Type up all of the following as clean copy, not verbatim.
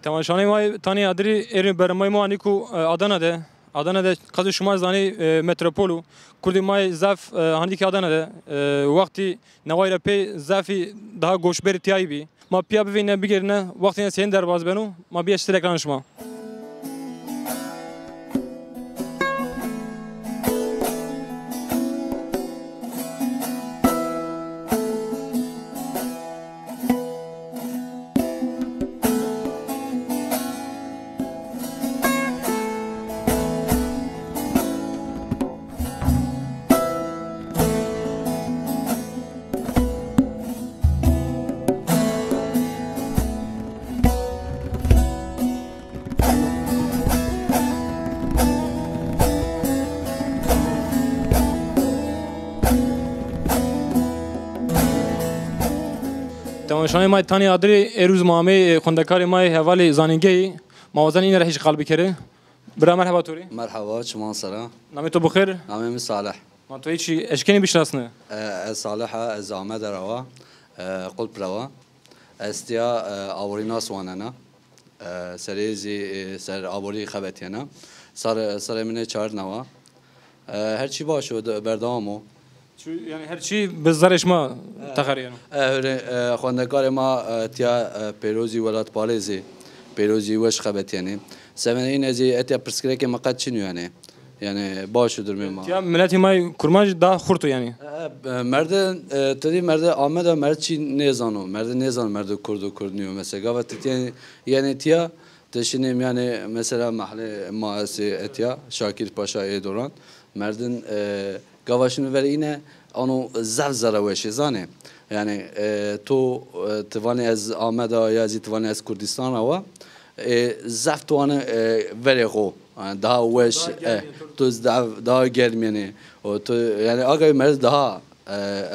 تماشای ما تانی ادری ایران برنامه ما نیکو آدانه ده قضیه شما زانی متروپولو کردی ما زف هندی که آدانه ده وقتی نوای رپی زفی daha گوشبری تیایی بی ما پیا ببینه بگیرنه وقتی سین در باز بنو ما بیش ترکان شما تماشای ما تانی ادری روز مامی خندکار ما حوالی زانینگی موازن این رهش قلبی کرده برا مرحبا توری مرحبا شما سلام نامی تو بخیر نامی صالح ما توی چی اشکنی بیشترسنه صالح از آمد روا قلب روا استیا آوری ناس واننا سریزی سر آوری خبتینا سر منه چهار نوا هرچی باشه بردامو یعنی هرچی به زرش ما تقریبا خواندگار ما تیا پیروزی ولات پالیزی پیروزی وش خبت یعنی سمن این ازی اتیا پرسکره که مقد چنیو یعنی باشه درمی ما تیا ملتی ما کرماج دا خورتو یعنی مرد تدی مرد آمد و مرد چی نیزانو مرد کرد نیو مثلا گفت یعنی تیا تشینیم یعنی مثلا محل ما از اتیا شاکر پاشا دوران مردن گواشن ولی اینه آنو زر وشه زانه یعنی تو توانی از آمده یا از توانی از کردستان و زفت توانی ولی خو ده وش تو ده گرمینه و تو یعنی آگاهی مرد ده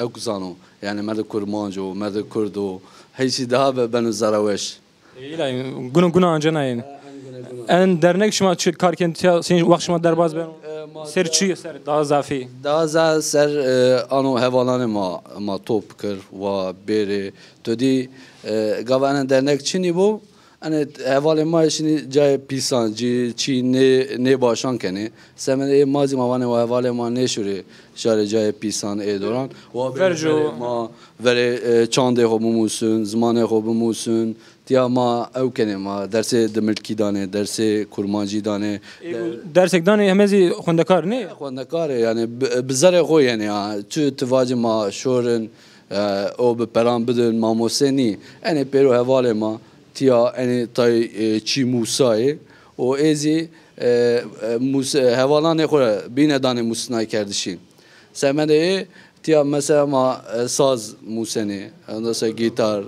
اکزانو یعنی مرد کرمانجو مرد کردو هیچی ده بنو زر وش ایلا گونه آنجا نه ان درنگ شما چه کار کردید سین وقت شما در باز بین سر چی سر دازافی دازا سر آنو حوالان ما توپ کر و بره تو دی گوانه درنگ چی بو ان حوال ما شنی جای پیسان چی نه باشان کنه سمن مازی موانه و حوال ما نشوره شار جای پیسان دوران و ورجو ما ولی چانده خوب موسون زمان خوب موسون تیا ما او کنیم ما درس دملکی دانه درس کرمانجی دانه درس دانه همیزی خواندکار نه خواندکاره یعنی بزرگ خو یعنی تو تواج ما شورن او به پرام بدن ما موسنی یعنی پیرو حواله ما تیا یعنی تای چی موسای و ازی حوالان خو بین دانه موسنای کردشین سمنه تیا مثلا ما ساز موسنی اندازه گیتار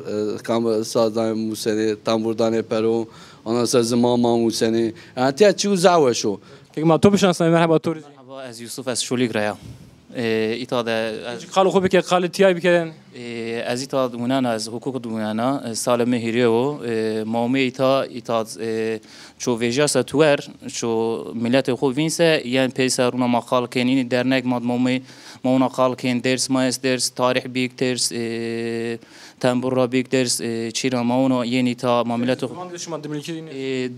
کام ساز دانه موسنی تنبور دانه پرو اندازه زمان ما موسنی تیا چیو زاوشو که ما تو بشناسم مرحبا توری مرحبا از یوسف از شولی گریا ایتاد خالو خوبی که خالد تیای بکردن از ایتاد منانا از حقوق دنیانا سال مهریه و مامی ایتاد شو ویژاس توار شو ملت خوب وینسه یعنی پیسر اونا مقال کنینی درنگ ماد مامی مونا قال کن درس ماست درس تاریخ بیک درس تنبور بیک درس چیرا مونا یعنی تا معاملات شما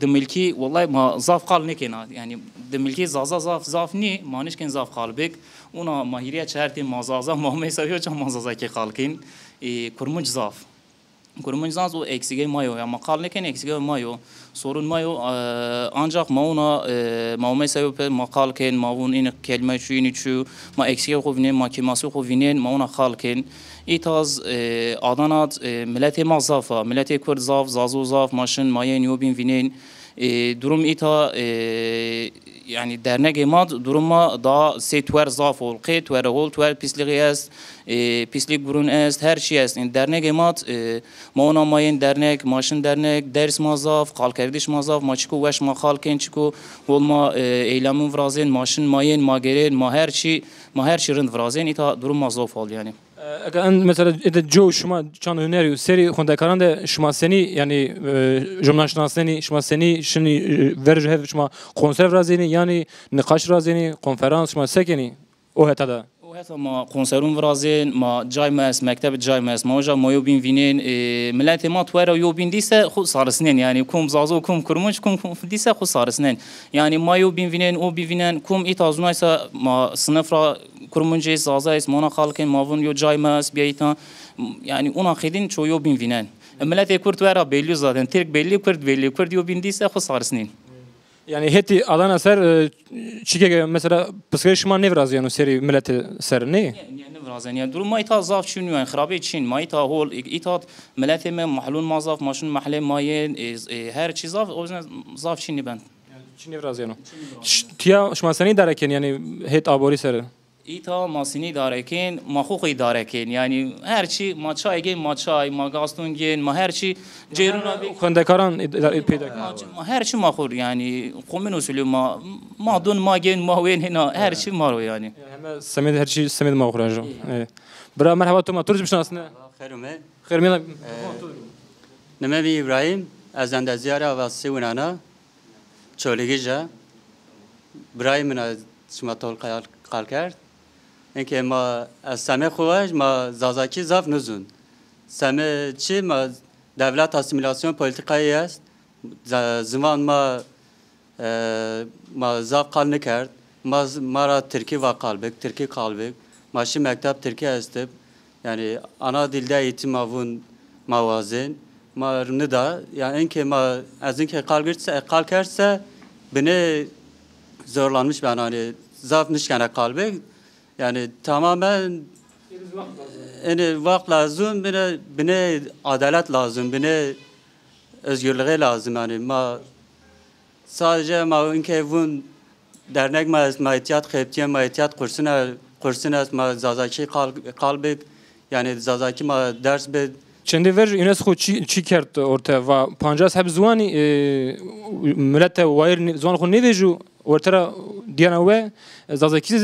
دملکی والله ما ضاف قال نکنه یعنی دملکی ضاف نی مانش کن ضاف قال بیک اونا ماهریه چهارتی مازازا مامی سویو چه مازازا که قال کن کرمج ضاف و اکسیگه مایو یا مقال نکن اکسیگه مایو sorun mayo ancak mauna sebep makal ken maun in kelime şu in şu ma eksik kovinen ma keması kovinen mauna halken itaz adanat milleti mazafa milleti kurd zaf zazu zaf maşın mayen yobin vinen durum ita yani dernek emad duruma da setwer zaf ol qet wer ol twer pisliği est pislik burun est her şey est dernek emad mauna mayen dernek maşın dernek ders mazaf qal kardeş mazaf maçko veş ma khalken çiko olma eylemin vrazen maşın mayen mageren ma her şey rind vrazen ita durum mazaf ol yani اگر مثلا جو شما چند هنری و سری خوندکاران ده شما سنی یعنی جمله شناسانی شما سنی شنی ورژه شما کنسرت رازینی یعنی نقاش رازینی کنفرانس شما سکنی او هتا وهذا ما قنصرون فرازين ما جاي ماس مكتب جاي ماس ما وجا ما يوبين فينين ملاتي ما توارا يوبين ديسا خو صار سنين يعني كوم زازو كوم كرمش كوم ديسا خو صار سنين يعني ما يوبين فينين او بيفينين كوم إتازونايسا ما صنفرا كرمنجي زازايس مانا خالكين مافون يو جاي ماس بيايتا يعني اونا خيدين شو يوبين فينين ملاتي كرت وارا بيليو زادن ترك بيلي كرد يوبين ديسا خو صار سنين Yani heti Adana ser çike mesela psikolojik şuma nevraz yani seri milleti ser ne? يعني نفرازن يعني دول ما يتا زاف شنو يعني خرابي تشين ما يتا هول يتا ملاتي ما محلون ما زاف ماشون محله ماين هر چیز زاف اوزن زاف شنو بند Çin nevraz yani. Tiya şuma seni derken yani het abori ser. ایتا ماسینی داره کن ما خوقی داره کن یعنی هر چی ما چای گیم ما چای ما گاستون گیم ما هر چی جیرونا بی Kondekaran پیدا ما هر چی ما خور yani قومن usulü ما دون ما گین ما وين هنا her چی ما رو yani Hem Samet her şey Samet ma uğraşıyor. Bra merhaba Toma turist misin aslında? خيرمه Hayır mı? نمبي إبراهيم أزند زيارة واسيونانا شوليجا إبراهيم من شما طول قال کرد اینکه ما از سمه خواهش ما زازاکی زاف نزون سمه چی ما دولت اسیمیلاسیون پولیتیکایی است زمان ما زاف قال نکرد ما را ترکی و قالبک ترکی قالبک ماشی مکتب ترکی استب yani ana dilde eğitim avun mavazin ma nida yani اینکه ما از اینکه قال کرد beni zorlanmış ben hani zaf nişkene kalbek yani tamamen yani vakt lazım bine adalet lazım bine özgürlüğe lazım yani ma sadece ma inke bun dernek ma ihtiyat kheptiye ma ihtiyat kursuna ma zazaki kalbek yani zazaki ma ders be Çende ver UNESCO çi kert orta ve pancas hep zuani millete wayr zuan xo neveju ortara diana ve zazakiz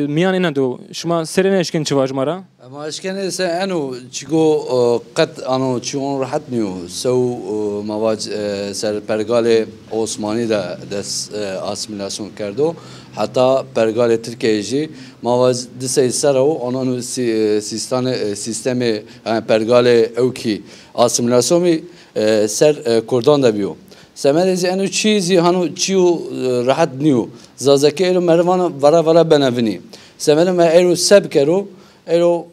miyan inado şuma serene eşkin çıvaj mara ما اشكال سه انو تشيغو قد انو تشيون راحت نيو سو مواج سر برغال عثماني دا اسيميلاسيون كردو حتى برغال تركيجي مواج دسي سرو انو سيستم برغال اوكي اسيميلاسيون سر كردان دا بيو سمرزي انو چيزي هانو چيو راحت نيو زازكيرو مروان ورا بنافني سمرم ايرو سب كرو ایرو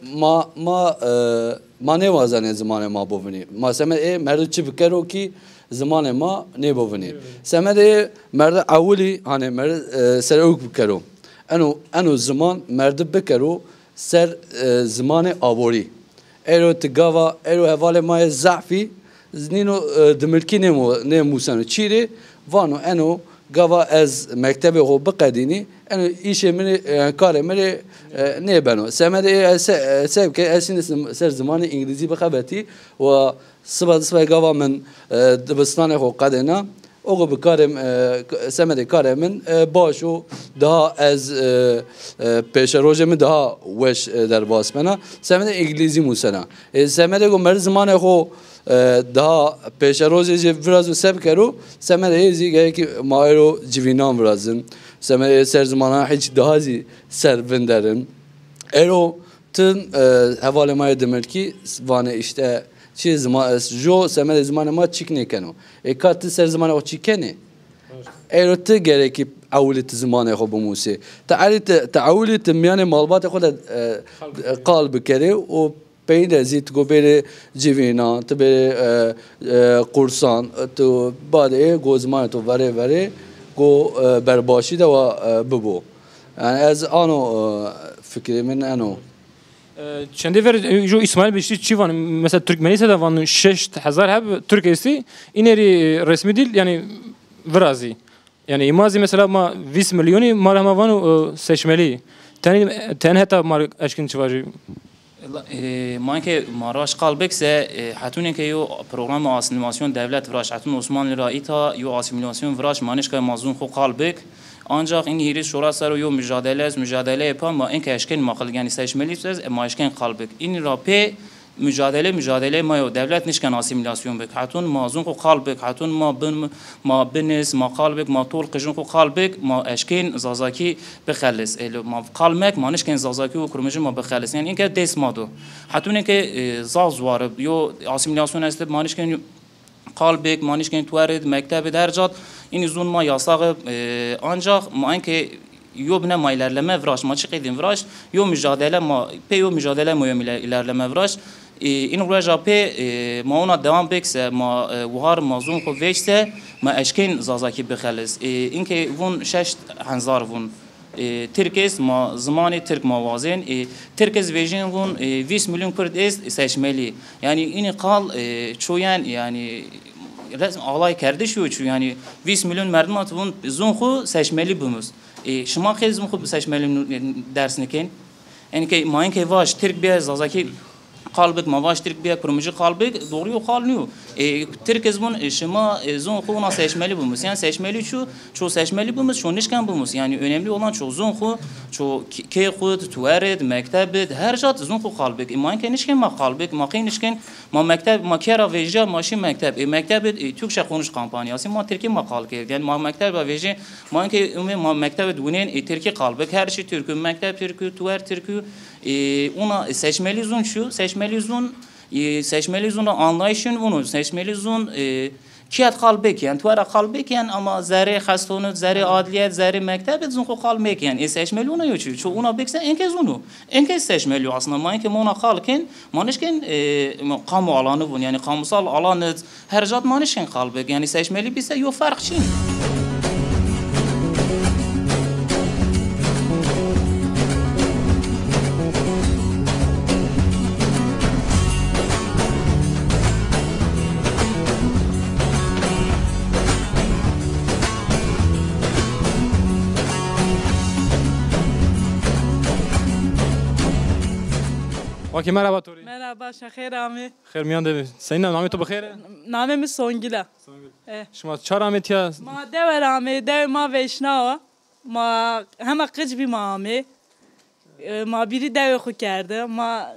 ما نوازنه زمان ما بودنی ما سمت مرد چی بکرو کی زمان ما نبودنی سمت مرد اولی هنه مرد سر اوک بکرو انو زمان مرد بکرو سر زمان آوری ایرو تگاوا ایرو حوال ما ضعفی زنینو دملکی نموسنو چیره وانو انو گاوا از مکتب خو بقدینی انو ایشه من کار من نه بنو سمده سبب که اسین سر زمان انگلیسی بخبتی و صبح گاوا من دبستان خو قدنا اوگو بکارم سمده کار من باشو daha از پیش روز من daha وش در باس منا سمده انگلیسی موسنا سمده گو مر زمان خو daha پیش روزی biraz سب کرو سمده ایزی که مایرو جوینام برازن سمده سر زمانه هیچ daha زی سر بندرن ایرو تن حواله مای دمرکی وانه işte چیز ما جو سمده زمان ما چیک نکنو اکات سر زمان او چیکنه ایرو ت گرکی اولت زمان خو بموسی تعولت میان مالبات خود قلب کرده و پیدا زیت کو بره جوینا تو بره قرصان تو بعد گوزمان تو وره گو برباشی دا و ببو yani از آنو فکری من آنو Çende ver jo İsmail Beşli çivan mesela Türkmenise de van 6000 hep Türkiye'si ineri resmi dil yani vrazi yani imazi mesela ma 20 milyoni marama vanu seçmeli tane hatta mar aşkın çivacı ما که ماراش قلبک سه حتونه که یو پروگرام آسیمیلاسیون دولت وراش حتون عثمان رایتا یو آسیمیلاسیون وراش مانش که مازون خو قلبک ancak این هیری شورا سر یو mücadele yapan ma en keşken makal yani seçmeli söz ma eşken kalbek این راپی mücadele mayo devlet nişken asimilasyon bek hatun mazun ko qalbek hatun ma biniz ma qalbek ma tol qijun ko qalbek ma eşkin zazaki bexalis el ma qalmek ma nişken zazaki u kurmajin ma bexalis yani inke desmado hatun inke zaz var yo asimilasyon est ma nişken qalbek ma nişken tuarid mektebe dercat in zon ma yasağı ancak ma inke yo bine ma ilerleme vraş ma çıkıydın vraş yo mücadele ma pe yo mücadele ma ilerleme vraş این روژا پی ما اونا دوام بکسه ما وهار مازون خو ویشته ما اشکین زازاکی بخلص این که وون شش هنزار وون ترکیز ما زمانی ترک موازن ترکیز ویژن وون 20 میلیون کرد است seçmeli yani این قال چویان yani resm alay کرده شو چو yani 20 milyon merdmat vun zon xu seçmeli bumuz şuma xez mu seçmeli dersinikin yani ki mayin ki vaş Türk bir zazaki qalbik mavaş Türk bir proje qalbik doğru yok qalnıyor Türk ezbun şuma zon xu ona seçmeli bumuz yani seçmeli şu seçmeli bumuz şu nişkan bumuz yani önemli olan şu zon xu şu ki xud tuvared mektebet her jat zon xu qalbik mayin ki nişkan ma qalbik ma qin nişkan ما مکتب ما کیرا ویژه ماشی مکتب مکتب توکش خونش کمپانیاسی ما ترکی ما قال کرد یعنی ما مکتب ویژه ما اینکه ما مکتب دونین ترکی قلبه هر چی ترکی مکتب ترکی توار ترکی ona seçmeli zon şu seçmeli zonu anlayışın bunu seçmeli zon kiyat qalbek yani tuara qalbek yani ama zari xastonu zari adliyet zari mektep zon qalbek yani seçmeli ona yok şu ona bekse enkez onu enkez seçmeli aslında ma ki ona qalken manışken kamu alanı bu yani kamusal alanı her zat manışken qalbek yani seçmeli bise yok fark için Vaki merhaba Tori. Merhaba, şahir Ami. Khair miyan devi. Senin namı to bxair? Namım Songila. Şuma çar Ahmet ya. Ma dever Ami, dev ma veşnava. Ma hema qıc bi ma Ami. Ma biri dev xu kerdi. Ma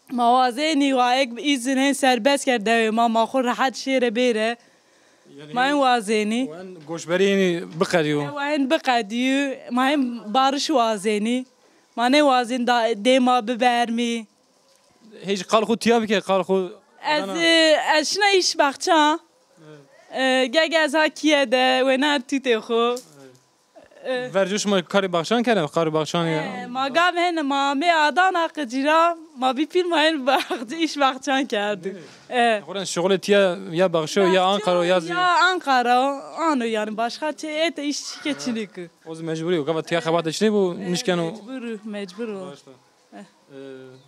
wazeni wa ek izin serbest kerd dev ma xu rahat şere bere. ما این وازنی وان گوشبری بقدیو وان بقدیو ما این بارش وازنی ما نه وازن دیما ببرمی هیچ قال خود تیابی که قال خود از شنا ایش بخچا گگ از ها کیه ده و نه توته خو ورجوش ما کاری بخشان کردم کاری بخشان ما گام هن ما می آدان اقجرا ما بی فیلم هن بخت ایش بخشان کرد خودن شغل تیا یا بخشو یا آنقره یا آنقره آنو yani başka şey et iş geçirik o zaman mecburi o kadar tیا خبرت چنی بو نشکنو مجبور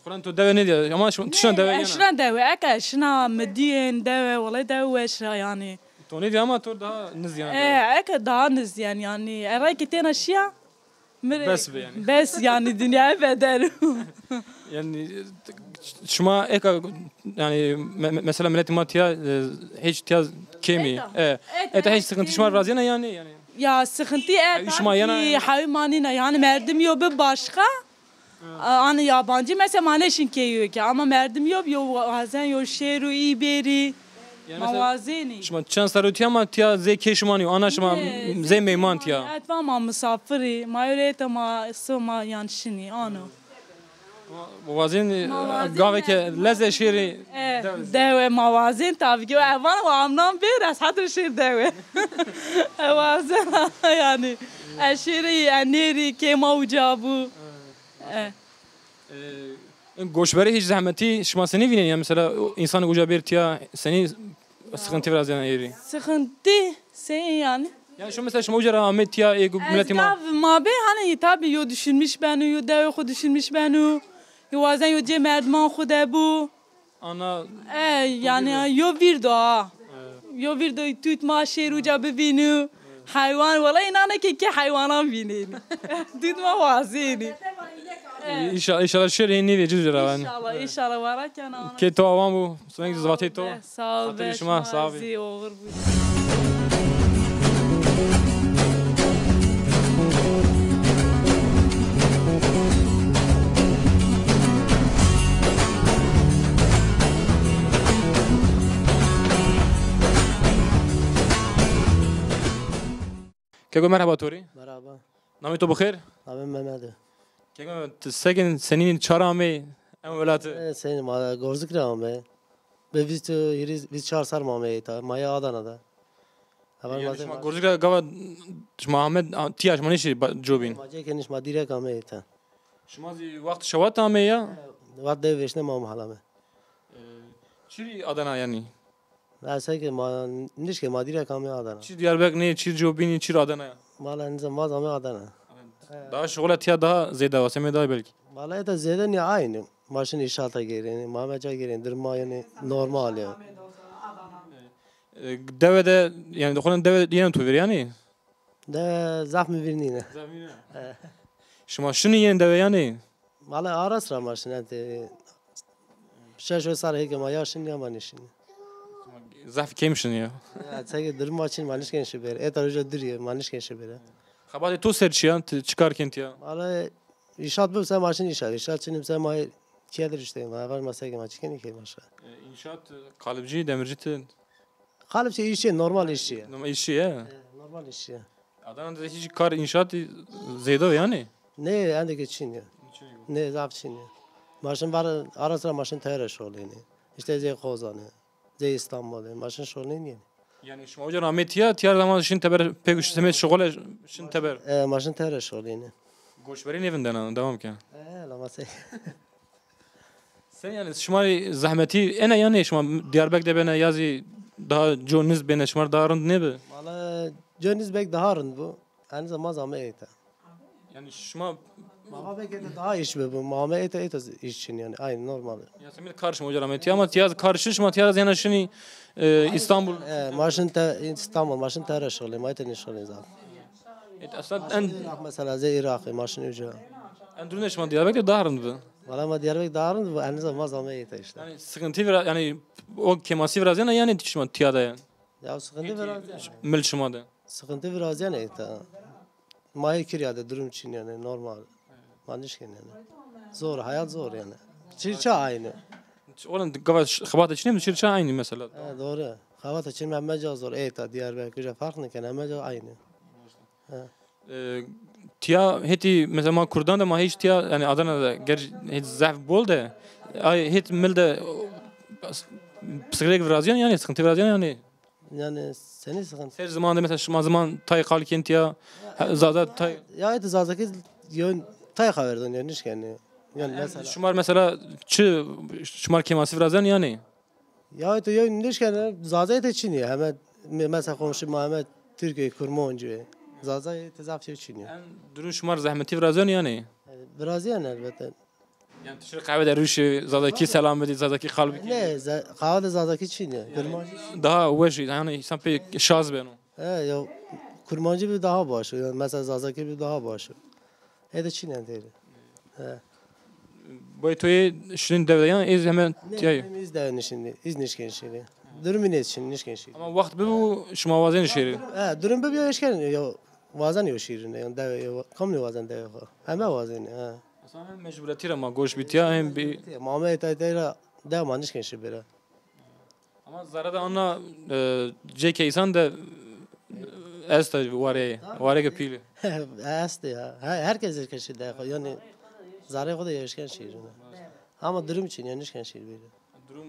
خودن تو دو ندی اما شلون دو يعني شلون دو اكا شنا مدين دو والله دوش يعني تو ندی اما تو ده نزیان اكا ده نزيان يعني اراك تينا اشياء بس يعني دنيا بدل يعني شما ايكا يعني مثلا ملت ما تيا هيج تيا كيمي انت هيج سكنت شما رازينا يعني يا سخنتي حيوانينا yani merdim yok bir başka ana yabancı mesela maneşin keyiyor ki ama merdim yok bazen yok şeru iberi mavazeni شما چند سر تیا ما تیا زی کشمانی آنا شما زی میمان تیا اتفا ما مسافری ما یوریت ما سما yanşini ano موازین گاوی که لذت شیری دو موازین tabii ki evan و amnan bir از حد شیر دو موازین yani eşiri aneri ke mavcabu گوشبری هیچ زحمتی شما سنی بینید یا مثلا انسان گوجا برتیا سنی sıkıntı biraz yani yeri. Sıkıntı sen yani. Yani şu mesela şuma ucara Ahmet ya milleti ma. Ma be hani tabii yo düşünmüş beni yo dev xu düşünmüş beni. Yo bazen yo ce merdiven xu de bu. Ana yani yo virdo. Yo virdo tut ma şeruca bibinu. Hayvan vallahi inanın ki hayvanan binin. Tutma vazini. İnşallah şöyle ne diyeceğiz ya. İnşallah varken ana. Ki to avam bu. Sonra zvatı to. Sağ ol. Sağ ol. Kego merhaba Tori. Merhaba. Nami to bixir? Namım Mehmet'e. Kego sekin senin çarami em velatı. Senin gorzuk rağme. Ve biz çağırsar mameye ta. Maya Adana'da. Yani şma gorjika gava şma Ahmet tiyaş manişi jobin. Mace keniş ma direk ameye ta. Şma zi vakt şavat ame ya. Vat dev veşne mam halame. Çiri Adana yani. Asa ki ma niş ki ma direk ameye Adana. Çi Diyarbakır ne çi jobini çi Adana ya. Mala nizam vaz ameye Adana. Daha şoğla tiya daha zeyda var. Seme daha belki. Mala da zeden ya aynı. Maşın inşaata girin, Mehmet'e girin, durma yani normal ya. Devede yani dokunan deve yeni tu ver yani. De zahmi birnine. Şma şunu yeni deve yani. Mala aras ra maşın ente. Şaş ve sarı heke ma yaşın ya manişin. Zaf kemişsin ya. Asa ki durma için maniş gençi ber. Et arıca duruyor maniş gençi ber. Xabatı tu serçiyan çıkarken tiya. Mala inşaat bu sen maşın inşaat. İnşaat için sen ma kiyadır işte. Ma var masaya ki ma çıkın ki başka. İnşaat kalıpçı demirci Kalıp şey işçi normal işçi. normal işi ya. Normal işçi. Adana'da hiç kar inşaat zeyda yani. Ne endeki Çin ya. Ne zaf Çin ya. Maşın var ara sıra maşın teyre şoğlu İşte zey Kozan'ı. Zey İstanbul'u. Maşın şoğlu yani. Yani şma hoca Ahmet ya tiyar zaman şin teber pek üç semet şogole şin teber. Maşın teyre şoğlu Goşverin evinden ha devam ki. La masaya. Sen yani şmari zahmeti ene yani şma Diyarbakır'da bana yazı daha joniz bana şmar darın ne be? Valla Cengiz Bek daha arın bu. Aynı zamanda ama eğitim. Yani şma Mama Bek daha iş bu. Mama eğitim iş için yani aynı normal. ya sen karşı hoca Ahmet ya ama tiyar karşı şma tiyar yani şini İstanbul. Maşın İstanbul maşın teyre şoğlu. Mayten şoğlu zaten. Aslında en Irak mesela zey Irak'ı maşın ucu. durun şma Diyarbakır'da darın bu. Valla ma Diyarbakır daha arın bu. Aynı zamanda ama eğitim işte. Yani sıkıntı biraz yani o kemasi biraz yani şma tiyada yani. Ya sıkıntı biraz Mil şma da. sıkıntı biraz yani Maya kiryada durum için yani normal. Manışken yani. Zor hayat zor yani. Çirçe aynı. Olan xabat için mi şirçe aynı mesela. Doğru. Hayat için hemmece zor. Diyarbakır'da fark ne kan hemmece aynı. Tiya heti mesela Kurdan da hiç tiya yani Adana'da hiç zaf bol da ay hit milde psikolojik vrazyan yani sıkıntı vrazyan yani Yani seni sıkıntı. her zaman mesela şu zaman tay kalken tiya zada tay Ya et zazaki yön tay haberdin yani yani. Yani mesela. şumar mesela çı şumar kemasi vrazyan yani Ya et yön yani zaza et için ya. Hemen mesela komşu Muhammed Türkiye kurmoncu. Zaza et zafçı için ya. durun şumar zahmeti vrazyan yani Biraz yani elbette. yani tişir kahve deruş zadaki selam edin zadaki kalbi Ne? Kahve zazaki için ya. daha veş yani sen pek şaz beno Ya kurmancı bir daha baş. Yani mesela zazaki bir daha baş. Et için yani değil. bu toy şunun devre yani ez hemen tiya Ne izleyen şimdi. İznişken şimdi. Durumu ne için nişken şimdi. ama vakt bu şuma vazen şeri Durum bir yaşken ya vazan yok şiirinde. Yani deve kamli vazan deve. Hemen vazan ya. Aslında mecburiyeti ama goş bitiya hem bir Mama etayla devam nişken şimdi. ama zarada ona JK insan da esta vare kapili. Asti ya. Herkes keşi de yani zare kadar yaşken şiirinde. Ama durum için yani nişken şiir böyle. Durum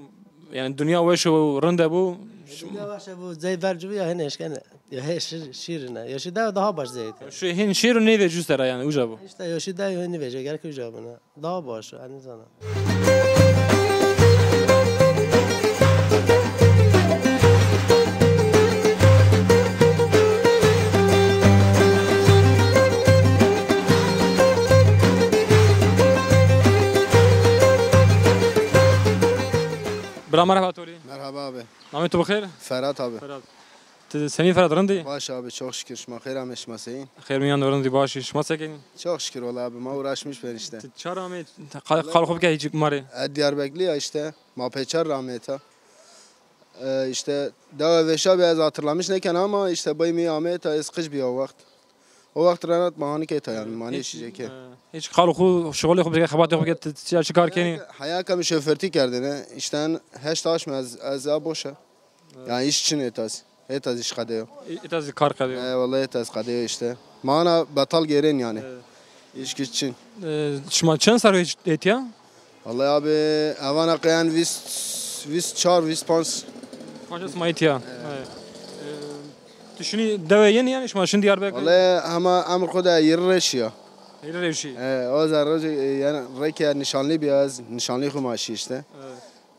yani dünya ve şu rında bu Ya başa bu zeyberci ya hani yaşken ya şiirine. Yaşı daha baş zeyt. şu hin şiir ne ve cüstera yani uca bu. İşte yaşı da yönü verecek gerek icabına. Daha baş hani sana. Bra merhaba Tori. Merhaba abi. Namet tu bixir? Ferhat abi. Seni Ferhat randi? Baş abi çok şükür şma khairam eşmaseyin. Xeyr miyan randi başı şma sekeni. Çok şükür valla abi ma uğraşmış ben işte. Çara me qalxob ki hiç mari. Diyarbakırlı ya işte. Ma peçer rahmeta. İşte daha veşa biraz hatırlamış neken ama işte baymi Ahmet'a eskıç bir o vakit. O vakit ranat mahani keta yani mani işecek. Hiç qalxu şogul xob ki xabat xob ki çıkar keni. Hayaka bir şoförtü kerdine. İşten heş taşmaz az boşa. Yani iş için etas. Et az iş kadıyor. İtaz kar kalıyor. Vallahi et az kadıyor işte. Mana batal geren yani. İş güç için. Şuma çen sarı et ya? Vallahi abi evana kayan vis çar vis pans. Maças mayit ya. Düşünü deve yeni yani şuma şimdi Diyarbakır. Vallahi ama amr koda yirreş ya. Hayır revşi. O zaman yani reke nişanlı biraz nişanlı kumaşı işte.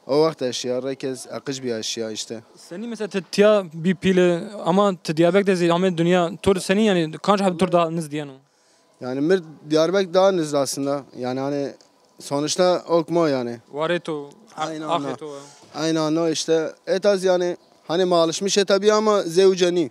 O vakit eşya rekez akış bir eşya işte. Seni mesela tiya bir pile ama Diyarbakır'da zey ama dünya tur senin yani kaç hafta tur daha nız diyen o. Yani mir Diyarbakır daha nizli aslında. Yani hani sonuçta okma yani. Vareto, Aynen Aheto. Aynen o işte. Et az yani hani malışmış tabii ama zevceni.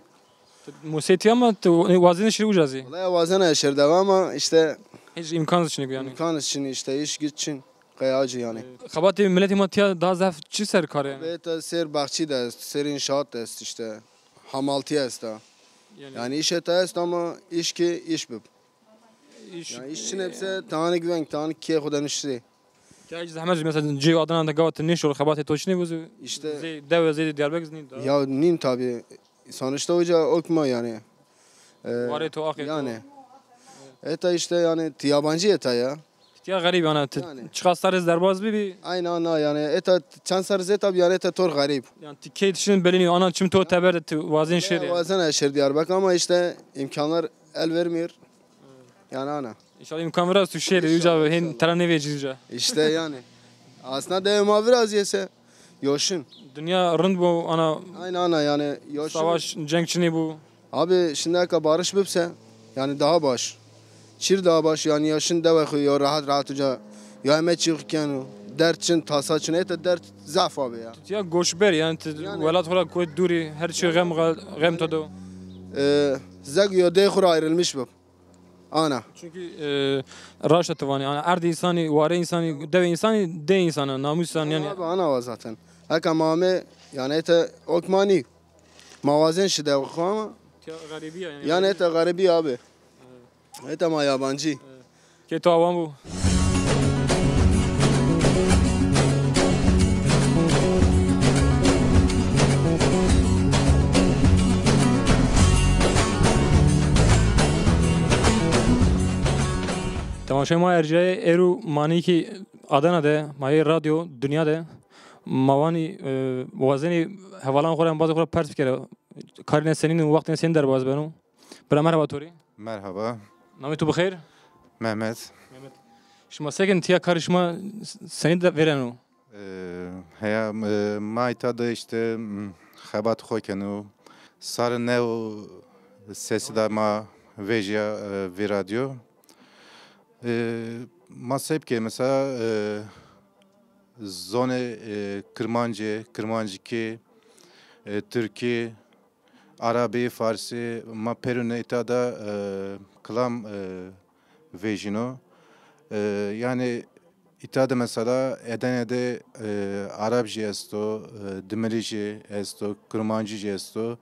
Museti ama vazini şiri ucazi. Vallahi vazana yaşırdı ama işte Hiç imkansız şimdi yani. imkan için işte iş güç için kayacı yani. Kabati milleti matiya daha zaf çi ser kar yani. Ve ser bahçi de ser inşaat da işte. Hamaltı est da. Yani iş et est ama iş ki iş bu. Yani iş için hepsi tane güven tane kiye kudan işi. Ya zahmet mesela civ Adana'da gavat ne şol kabati toçni buzu. İşte Deve zeydi Diyarbakır zni da. ya nin tabi sonuçta hoca okuma yani. Vareto Aheto. Yani. Eta işte yani yabancı eta ya. Ya garip yani. Çıkaslarız derbaz bir. Aynen ana yani eta chansar zeta yani eta tor garip. Yani tike için belini ana çim to teber vazin şeri. Bazen eşer Diyarbakır ama işte imkanlar el vermiyor. Yani ana. İnşallah imkan biraz tu şeri yüce hen tarane vecica. İşte yani. Aslında devamı biraz yese. Yoşun. Dünya rund bu ana Aynen ana yani yoşun. savaş cenkçini bu. Abi şimdi aka barış bipse yani daha baş. Çir daha baş yani yaşın deve koyuyor rahat uca. Ya emek çıkırken o. Dert için tasa için et dert zaf abi ya. Ya goşber yani velat hola koy duri her şey gem todo. Zeg yo de khura ayrılmış bu. Ana. Çünkü raşa tavani yani erdi insani vare insani deve insani de insana namus insan yani. Abi ana var zaten. Haka mame yani ete okmani. Mavazen şide ama Garibi yani. yani ete garibi abi. Ete ma yabancı. Ki to avam bu. Tamaşa ma erceğe eru mani ki Adana'da, maya radyo, dünyada mavani vazeni havalan khoran bazı khora pert fikre. Karine senin vaktin senin derbaz benu. Bra merhaba Tori. Merhaba, Namı tu bixeyr. Mehmet. Şuma sekin tiya karışma seni de veren o. Heya mayta da işte xebat xoykenu sarı ne o sesi da ma veja ve radyo. Ma sebke mesela zone Kırmancı ki Türkiye Arabi, Farsi, ma perune itada klam vejino. Yani itada mesela Edene'de Arapça esto, Dimerici esto, Kırmancı esto.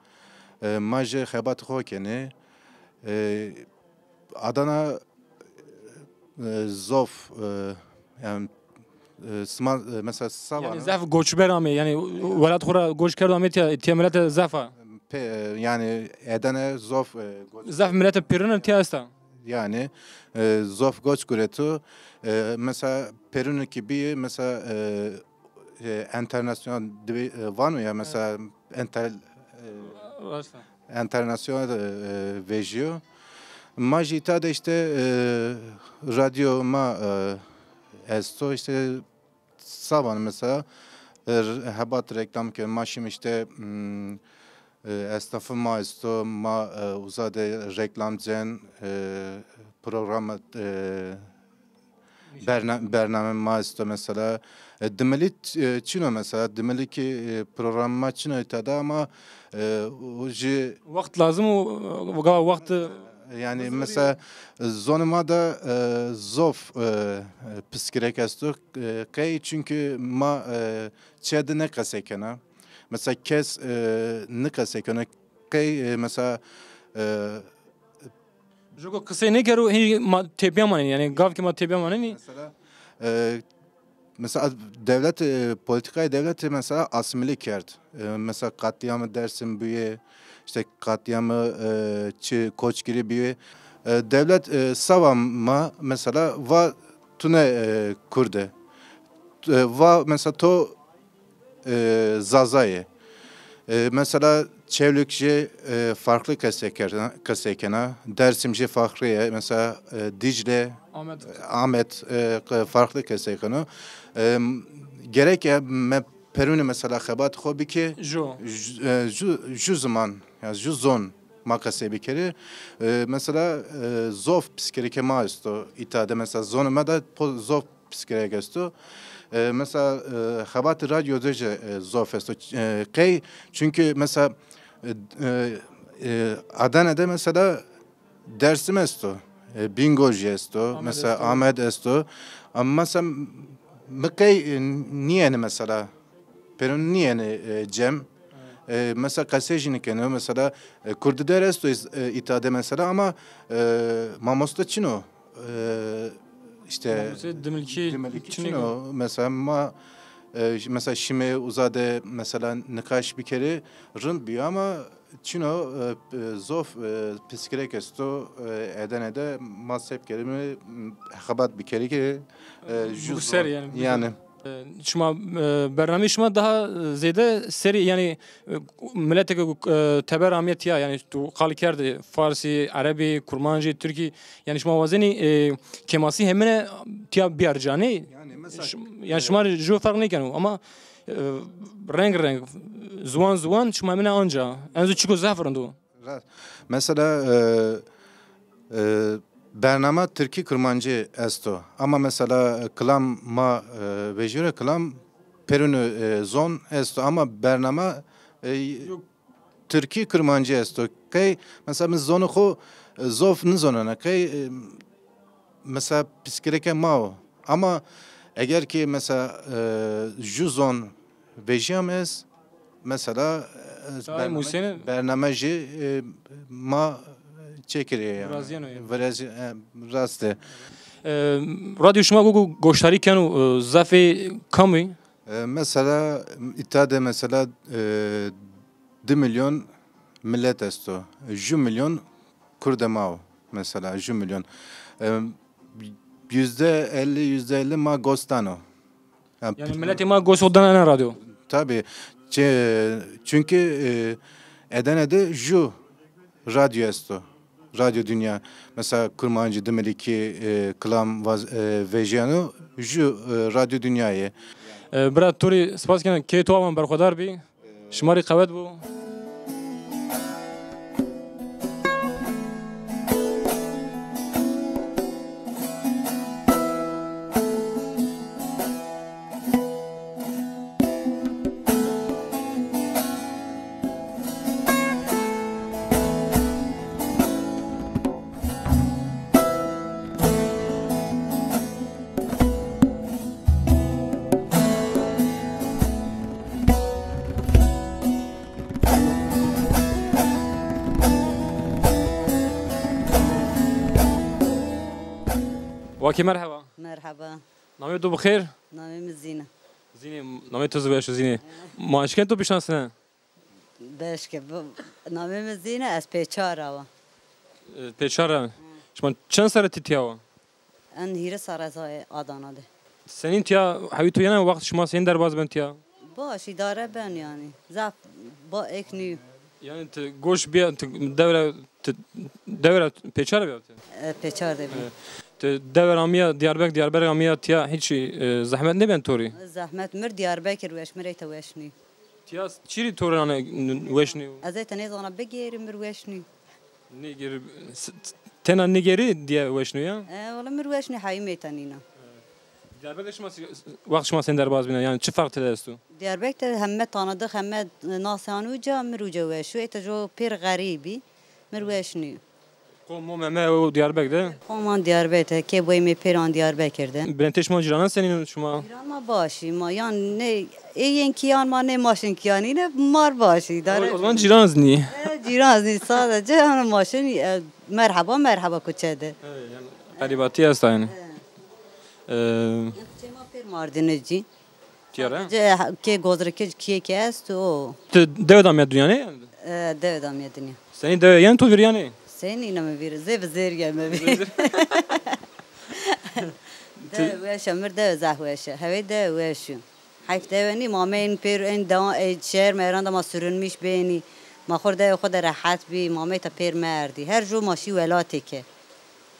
Maje xebat xokene. Adana zof yani mesela savana. Yani zaf goçber ame yani velat khora goç kerdo ame tiya millet zafa. Yani Edene zof Zaf millet pirun tiya esta. yani zof goç kuretu mesela Perun gibi mesela internasyonel var mı ya mesela internasyonel vejiyor. Majita da işte radyo ma esto işte savan mesela habat reklam ki maşim işte esnafı ma esto ma uzade reklamcen program bername ma esto mesela demeli çino mesela demeli ki program ma çino itada ama uji Vakt lazım o vakt yani mesela zonuma da zof psikrek esto kay çünkü ma çede ne kasekena mesela kes ne kasekena kay mesela Joko kısa ne geru hi ma tepya mani yani gav ki ma tepya mani ni. mesela mesela devlet politikayı devlet mesela asimile kerdi. Mesela katliamı Dersim büyüye, işte katliamı Koçgiri büyüye. Devlet savama mesela va tune kurde. Va mesela to zazaye. Mesela Çevlükçe farklı kesekena, Dersimci farklı mesela Dicle, Ahmet farklı kesekena. Gerek ya Peruni mesela xebat xobi ki ju zaman ya ju zon makası bir kere mesela zof psikerike maasto itade mesela zonuma da zof psikerike esto. Mesela xebat radyo dece zof esto kay çünkü mesela Adana'da mesela Dersim esto Bingöl esto mesela Ahmet esto ama mesela Mekay niye mesela Perun niye Cem mesela kasejini kene mesela Kürtler esto itade mesela ama Mamosta Çino işte Demilki Çino mesela mesela şimdi uzade mesela nikaş bir kere rınd bir ama Çino zof psikolojik esto Edene'de masep kelime habat bir kere ki ser yani. Şuma برنامه شما daha ziyade seri yani millete teber amiyet ya yani tu kal kerdi Farsi, Arabi, Kurmanca, Türki yani şuma vazeni kemasi hemine tiya biarcani yani şuma jo fark ne kanu ama renk zuan şuma hemine anca enzu çiko zaferandu. Mesela Bernama Türkiye Kurmancı esto ama mesela klam ma vejure klam Perunu zon esto ama Bernama Türkiye Kurmancı esto kay mesela zonu ko zof nizonana kay mesela psikolojik mao ama eğer ki mesela ju zon vejam es mesela Bernamacı ma çekiriyor yani. Raste. Radyo şuma goştari kanu zafi kamu. Mesela itade mesela 2 milyon millet esto. 1 milyon Kurdemao mesela 1 milyon. %50 ma gostano. Yani milleti ma gostodan en radyo. Tabii. Çünkü Edene'de ju radyo esto. Radyo Dünya mesela Kurmancı Demeliki Klam Vejanu ju Radyo Dünya'yı. Brat Tori spasken ki to aman berxodar bi şmari qavet bu. واكي مرحبا مرحبا نامي تو بخير نامي زينة زينة نامي تو زباش زينة ما اشكن تو بشان سنة باش كب نامي زينة اس بيچارا بيچارا شما چند سنة تتياوا ان هيرة سارزای آدانا ده سنين تيا حبيتو يانا وقت شما سين در باز بنتيا باش اداره بن يعني زف با اكنيو يعني انت قوش بيا انت دورة بيچارا بيا بيچار ده دور امية دياربكر امية تيا هيجي زحمت نبين توري زحمت مر دياربكر ويش مريت ويشني تيا چيري توري انا ويشني ازيت نيزانا بگير مر ويشني نيجر تنا نيجري دي ويشني يا والله مر ويشني حي ميتانينا دياربكر شما وقت شما سين در باز بينا يعني چه فرق تدستو دياربكر همه تانده همه ناسانو جا مر وجا ويشو اتجو بير غريبي مر ويشني قوم ما Diyarbakır'da. قومان Diyarbakır'da ki boy mi peran Diyarbakır'da. Benteş ma ciranan senin şuma. Ciran başı ma yan ne eyen kiyan ma ne maşın kiyani ne mar başı dare. O zaman ciranız ni. Ciranız ni sadece han maşın merhaba kuçede. Garibati hasta yani. Cema per پیر ماردنجی تیاره که گذرکج کیه که است و دو دامیت دنیا نه دوام یدنی سنی دو یعنی تو ویریانی سینی نمی‌ویر زیب زیرگه می‌ویر ده ویش امر ده زهویش هوی ده ویشون حیف دوانی مامین پیر این دان شهر میران ما سرون میش بینی ما خورده خود راحت بی مامی تا پیر مردی هر جو ماشی ولاتی که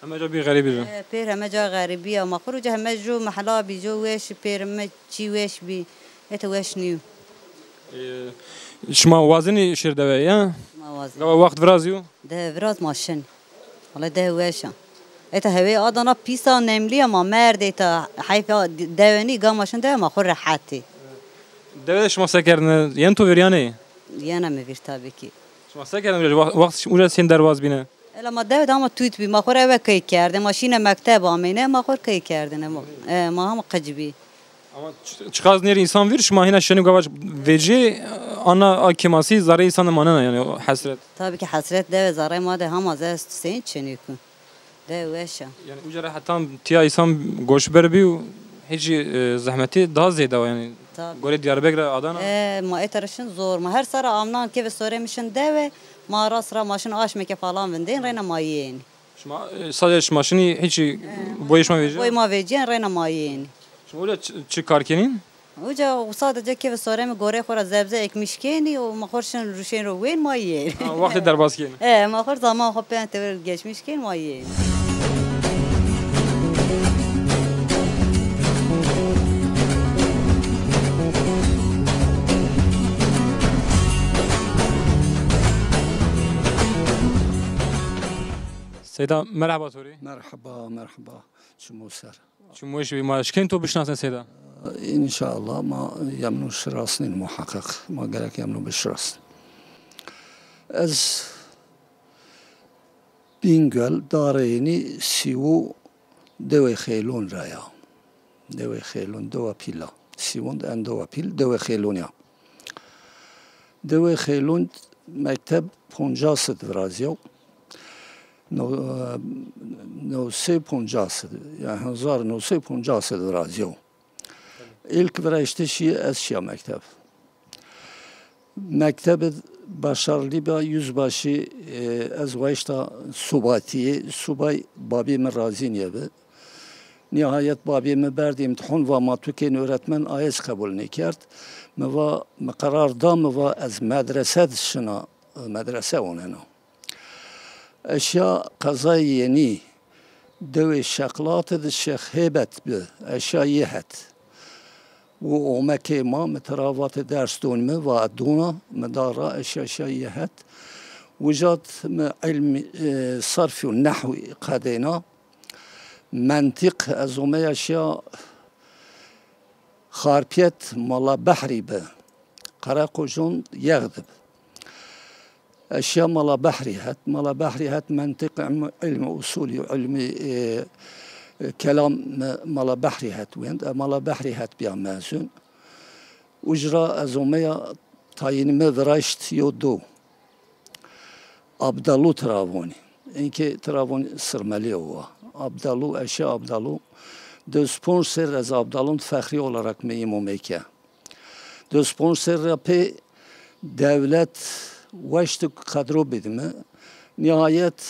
همه جا بی غریبی جو پیر همه جا غریبی ما خروج همه جو محلا بی جو ویش پیر همه چی ویش بی ایت ویش نیو شما وازنی شیر دوی یا موازی وقت فرازیو ده وراز ماشین حالا ده ویشم ایت هوی آدانا پیسا نملی ما مرد ایت حیف دوانی گام ماشین ده ما خور راحتی دوی شما سکرن یعنی تو ویریانی یا نمی‌ویر تابی کی شما سکرن وقت اونجا سین درواز بینه الا ما دو دام توت بی ما خور اوه کی کرده ماشین مکتب آمینه ما خور کی کرده ما هم قجبی اما چقدر نیر انسان ویر شما هینا شنو گواج ویجی آنا آکیماسی زاره انسان مانه یعنی حسرت تابی که حسرت دو زاره ما ده هم از است سین چنی کن دو وشه یعنی اونجا حتی تیا انسان گوش بربی و هیچ زحمتی دا زیده یعنی گوری دیاربکر آدانا ما ایترشن زور ما هر سر آمنان که به سوره میشن دو ما راس را ماشین آش میکه فلان وندین رینا مایین شما سادش ماشینی هیچی بویش ما ویجی بوی ما ویجین رینا مایین شما اونجا چی کار کنین اوجا وصادة که به سوره می گوره خورا زبزه اک میشکنی و ما خورشن روشین رو وین مایین وقت درباز کین ما خور زمان خوب پیان تور گیش میشکن مایین سیدا مرحبا توری مرحبا شمو سر شموش بی ما شکن تو بشناسن سیدا ان شاء الله ما يمنو شراسني المحقق ما قالك يمنو بالشراس از بينجل داريني سيو دوي خيلون رايا دوي خيلون دوا بيلا سيوند ان دوا بيل دوي خيلونيا دوي خيلون مكتب 50 فرازيو نو سه 50 yani 1950 radyo. İlk verişte Asya Mektep. Mektebı başarılı bir yüzbaşı az başta subay babim raziniye be. Nihayet babimi berdi imtihan ve matuken öğretmen ayet kabul kert. Meva kararda meva az medrese dışına medrese onena. Eşya kazayı yeni دوی شکلات الشيخ هبت به اشیاء یهت و اومکه ما متراوات درس دونمه و ادونا مدارا اشیاء یهت وجات علم صرف و نحوی قدینا منطق از اومه اشیاء خارپیت مالا بحری به قراقوجون یغدب أشياء مالا بحري هات منطق علم أصولي وعلم كلام مالا بحري هات وين مالا بحري هات بيعمازون وجرا أزوميا تاين مدرشت يودو أبدالو ترافوني إنك ترافوني سرمالي هو أبدالو أشياء أبدالو دو سبونسر از أبدالون فخري olarak ميمو ميكا دو سبونسر رابي devlet واشتك kadro bedimi nihayet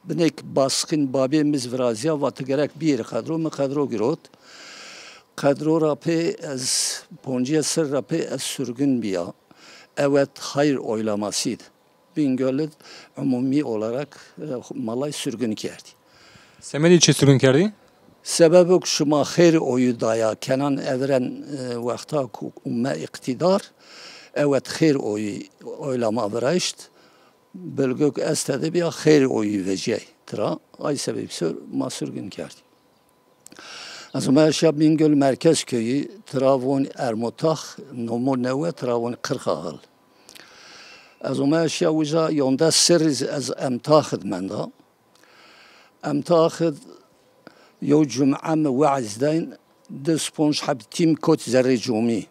بنك baskın babimiz vrazya vatı gerek bir kadro girot kadro rapi az ponjiye sır rapi az sürgün biya evet hayır oylamasıydı Bingöl'de umumi olarak malay sürgün kerdi. Semedi için sürgün kerdi? Sebebi şuma hayır oyu daya Kenan Evren vakta umme iktidar evet خیر oylama verişt belgök estedi bir خیر oyu vecey tra ay sebepse masürgün kerdi. Azma şab Bingöl merkez köyü Travon Ermotah Nomoneve Travon Kırkağıl. Azma şab uca yonda sirriz az emtahid menda emtahid yo cum'a mevazdayn despons hab tim kot zerrecumi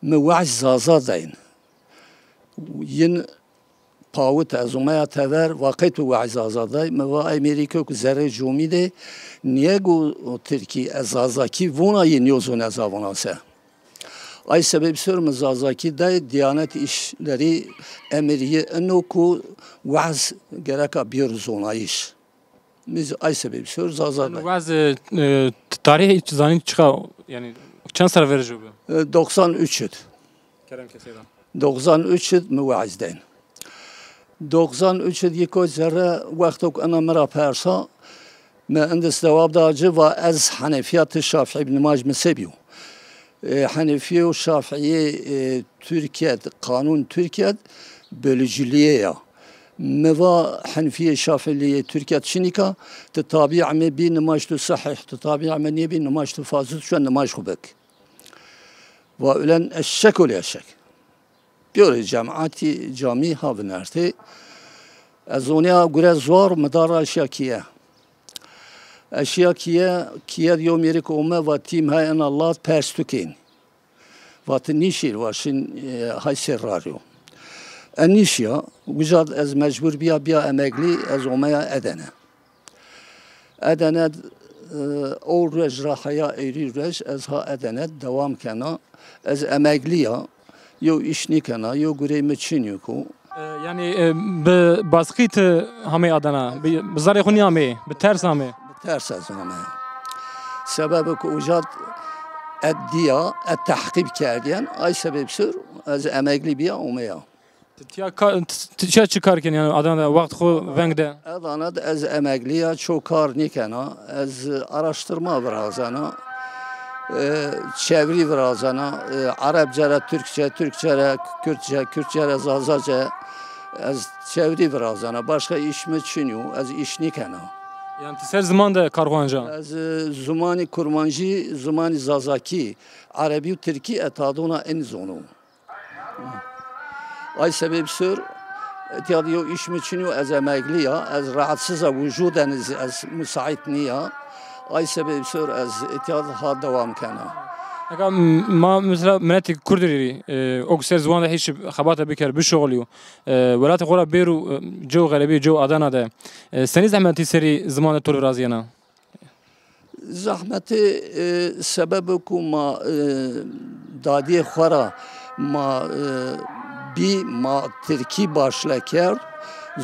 موعز زازادين ين پاوت از اومه تور واقعیت و عزازاده موا امریکا که ذره جومیده نیگو ترکی ازازاکی وونای نیوزون ازاوناسه ay sebep sürüm zazaki da Diyanet İşleri emriye enoku vaz gereka bir zonayış. Biz ay sebep sür zazada. Vaz tarihi zanin çıka yani çan sar verici bu? 93'üd. Kerem keseyden. 93'üd müvazden. 93'üd yeko zerre vaktok ana mera persa me endis devab dacı ve ez Hanefiyat Şafii ibn Maj mesebiyo. Hanefiye ve Şafiiye Türkiye, kanun Türkiye bölücülüğe ya. Meva Hanefiye Şafiiye Türkiye çinika tetabi' me bi namaştu sahih, tetabi' me niye bi namaştu fazıl şu an namaş kubek. Ve ölen eşek ol eşek. Böyle cemaati cami havnerti. Azonia göre zor medara aşağı kiye. Eşya kiye diyorum yeri kome ve tim hayen Allah perstükin. Vatı nişir vaşin hay serrario. Nişya güzel az mecbur biya emekli az omaya edene. Edene o rejrahaya eri rej az ha edene devam kana az emekliya yo işni kana yo gureyme çinyuku. Yani baskıt hame adana, bizarre khuni hame, biters hame. Ters az hame. Sebebi ki ucat eddiya, tahkip kerdiyen ay sebepsir az emekli biya omaya. Tişa çıkarken yani Adana'da vakit xo vengde. Adana'da az emekliya çok kar nikena, az araştırma birazana, çeviri birazana, Arapçara, Türkçara, Kürtçara, Zazaca, az çeviri birazana. Başka iş mi çiniyor, az iş nikena. Yani her zaman da karvanca. Az zamanı kurmancı, zamanı Zazaki, Arabi ve Türki etadona en zonu. Ay sebepsir etiyadı iş mi çiniyor az emekli ya, az rahatsıza vücuden az müsait niye, ay sebepsir az etiyadı ha devam kana. Aga ma mesela مناطق كردري اوكسر زوان ده هیچ خباته بکر بشغلیو ولات خورا بیرو جو غربی جو ادانا ده سنی زحمتی سری زمان تول رازینا زحمتی سبب کو ما دادی خورا ما ما ترکی başla کرد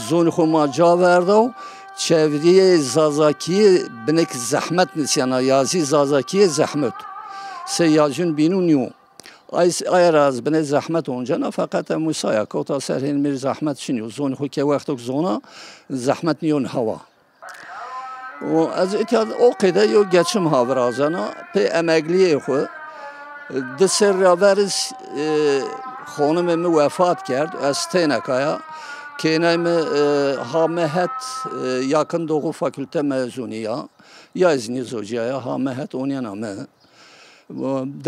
زون خو ما جا وردو çevriye Zazaki binek zahmet nisyana yazi Zazaki zahmet سیاجون بینونیو ایر از بنه زحمت اونجا نه فقط موسایا کوتا سرین میر زحمت شنیو زون خو که وقت زونا زحمت نیون هوا و از اتیاد او قیده یو گچم هاورازانا پی امگلیه خو دسر راورز خانم می وفات کرد از تینکایا که نیم هامهت yakın doğu fakülte mezuniya ya izni zocaya hamahet onyaname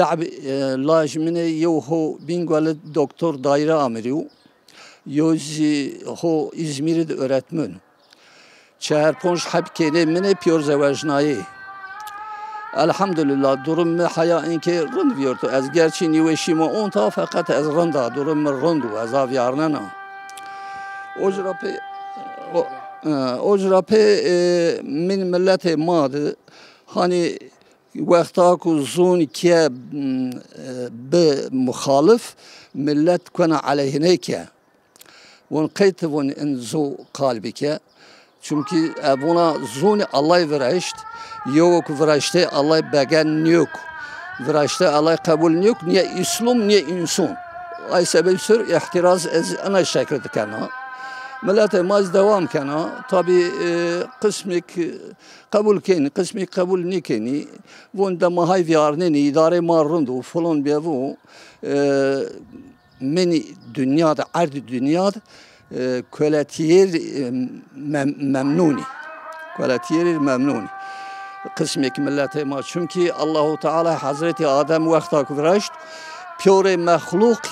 دعب لاج منه یو هو بینگوال دکتر دایره آمریو یوزی هو İzmir'de öğretmen çerponş hep kene mine piyor zevajnayı elhamdülillah durum me haya inke rund viyordu az gerçi niveşima on ta fakat az runda durum me rundu az avyarnana ojrape min millete madı hani وقتا کو زون که به مخالف ملت کنه علیه که ون قیت ون انزو قلبی که چونکی ابونا زون الله ورشت یوک ورشته الله بگن نیوک ورشته الله قبول نیوک نیه اسلام نیه انسان ای سبب سر احتراز از انا شکل کنه ملت ماز دوام کنه tabi قسمك قبول كيني قسمي قبول نيكيني وون دا ماهاي فيارنيني إدارة مارندو فلان بيفو من دنيا دا عرض دنيا كولاتير ممنوني كولاتير ممنوني قسمك ملته ما çünkü الله تعالى Hazreti Adem وقتا كفرشت پیور مخلوق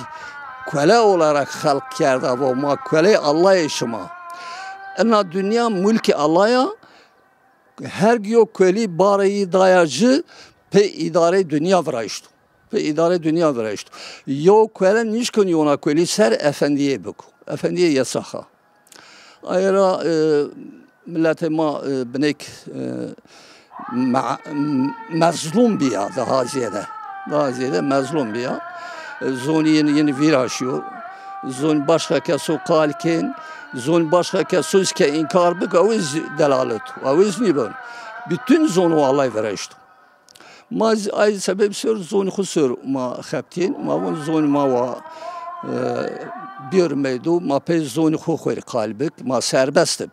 köle olarak halk kerdi ama ma köle Allah'a şuma. Enna dünya mülki Allah'a her gün köle barayı dayacı pe idare dünya vrayıştı. Pe idare dünya vrayıştı. Yo köle niş konu ona köle ser efendiye bak. Efendiye yasaha. ایرا ملت ما بنک مظلوم بیا daha ziyade مظلوم بیا زونی یعنی ویراشیو زون başka kesu kalkin zon başka kesus ke inkar bik aviz delalet aviz nibon bütün zonu Allah vereşti maz ay sebep sür zon khusur ma khabtin ma von zon ma va bir meydu ma pe zon khokhir kalbik ma serbestim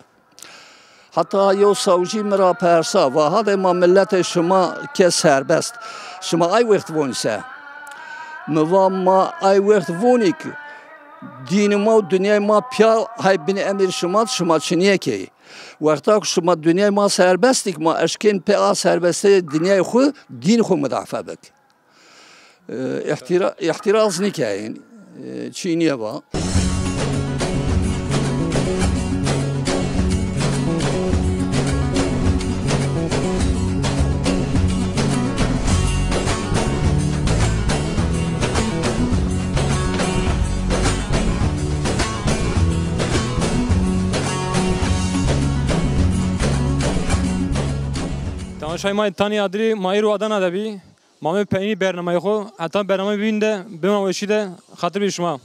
hatta yo savcı mera persa ve hada ma millet şuma ke serbest şuma ay vakt vonse ma ay vakt vonik دین ما و دنیای ما پیا های بین امیر شما چنیه کی وقتا که شما دنیای ما سربستید ما اشکین پیا سربسته دنیای خو دین خو مدافع بک احتراز نکین چینیه با شای ما تانی ادری مایر و آدان ادبی مامه پینی برنامه خو حتی برنامه بینده به ما وشیده خاطر به شما